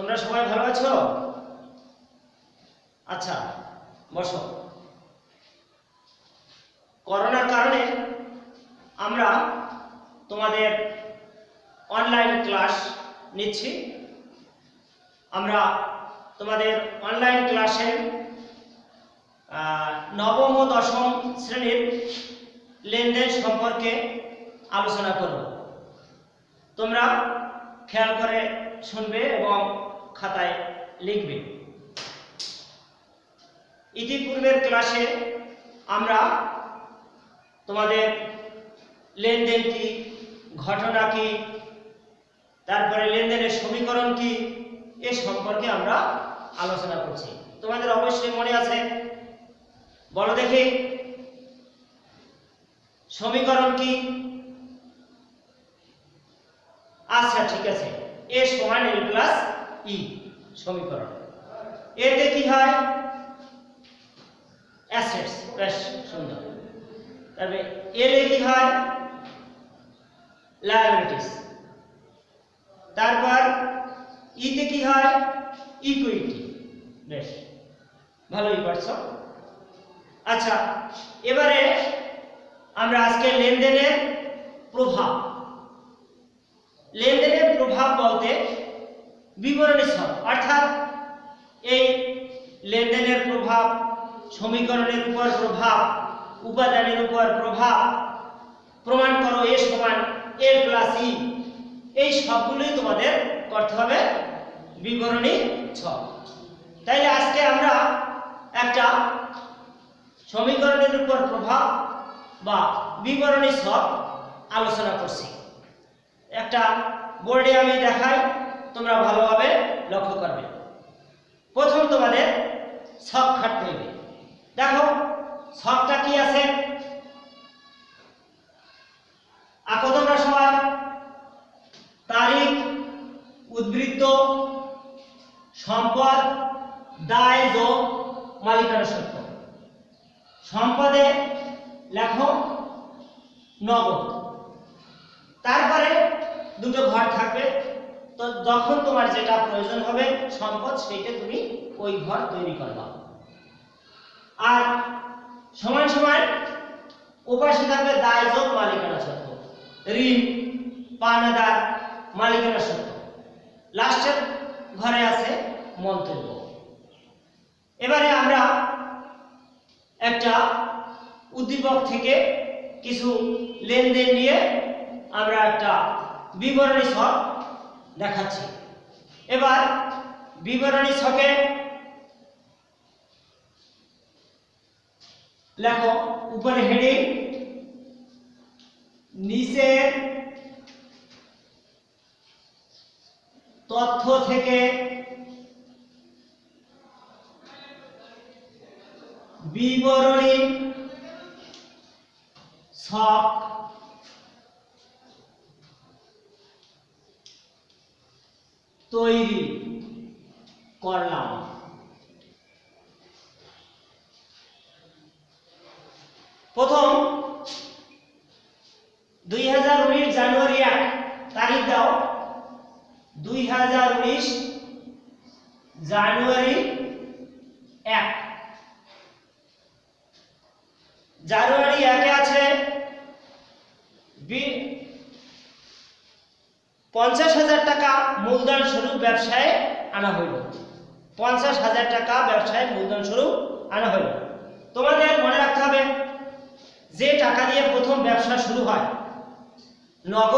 তোমরা সবাই ভালো আছো? আচ্ছা, বসো। করোনার কারণে আমরা তোমাদের অনলাইন ক্লাস নিচ্ছি। আমরা তোমাদের অনলাইন ক্লাসে নবম ও দশম শ্রেণীর লেনদেন সম্পর্কে আলোচনা করব। তোমরা খেয়াল করে শুনবে এবং খাতায় লিখবে। ইতিপূর্বের ক্লাসে আমরা তোমাদের লেনদেন কি, ঘটনা কি, তারপরে লেনদেনের সমীকরণ কি, এ সম্পর্কে আমরা আলোচনা করছি। তোমাদের অবশ্যই মনে আছে, বলো দেখি সমীকরণ কি? আচ্ছা, ঠিক আছে, a সমান l প্লাস ই সমীকরণ। এতে কি হয়? অ্যাসেটস। বেশ সুন্দর। তারপরে এল এ কি হয়? লায়াবিলিটিস। তারপর ইতে কি হয়? ইকুইটি। বেশ ভালোই পারছো। আচ্ছা, এবারে আমরা আজকে লেনদেনের প্রভাব। লেনদেনের প্রভাব বলতে বিবরণী ছক, অর্থাৎ এই লেনদেনের প্রভাব, সমীকরণের উপর প্রভাব, উপাদানের উপর প্রভাব, প্রমাণ করো এ সমান এল প্লাস ই, এই সবগুলোই তোমাদের করতে হবে বিবরণী ছক। তাইলে আজকে আমরা একটা সমীকরণের উপর প্রভাব বা বিবরণী ছক আলোচনা করছি। একটা বোর্ডে আমি দেখাই, তোমরা ভালোভাবে লক্ষ্য করবে। প্রথম তোমাদের ছক খাটতে হবে। দেখো ছকটা কি আছে, আঁকো তোমরা সবাই। তারিখ, উদ্বৃত্ত, সম্পদ, দায় যোগ মালিকানা সত্ত্ব। সম্পদে লেখো নগদ। তারপরে দুটো ঘর থাকবে, তো যখন তোমার যেটা প্রয়োজন হবে সম্পদ, সেইটা তুমি ওই ঘর তৈরি করবা। আর সমান সমান ওপাশে থাকবে দায় যোগ মালিকানা সত্ত্ব, ঋণ, পাওনাদার, মালিকানা সত্ত্ব। লাস্টের ঘরে আছে মন্তব্য। এবারে আমরা একটা উদ্দীপক থেকে কিছু লেনদেন নিয়ে আমরা একটা বিবরণী ছক দেখাচ্ছি। এবার বিবরণী ছকে লেখো উপরে হেডিং, নিচে তথ্য থেকে বিবরণী ছক তৈরি করলাম। প্রথম 2019 জানুয়ারি 1 তারিখ দাও। 2019 জানুয়ারি 1। জানুয়ারি 1 এ আছে 50,000 টাকা মূলধন স্বরূপ ব্যবসায় আনা হইল। 50,000 টাকা ব্যবসায় মূলধন স্বরূপ আনা হইল। তোমাদের মনে রাখতে হবে, যে টাকা দিয়ে প্রথম ব্যবসা শুরু হয়, নগদ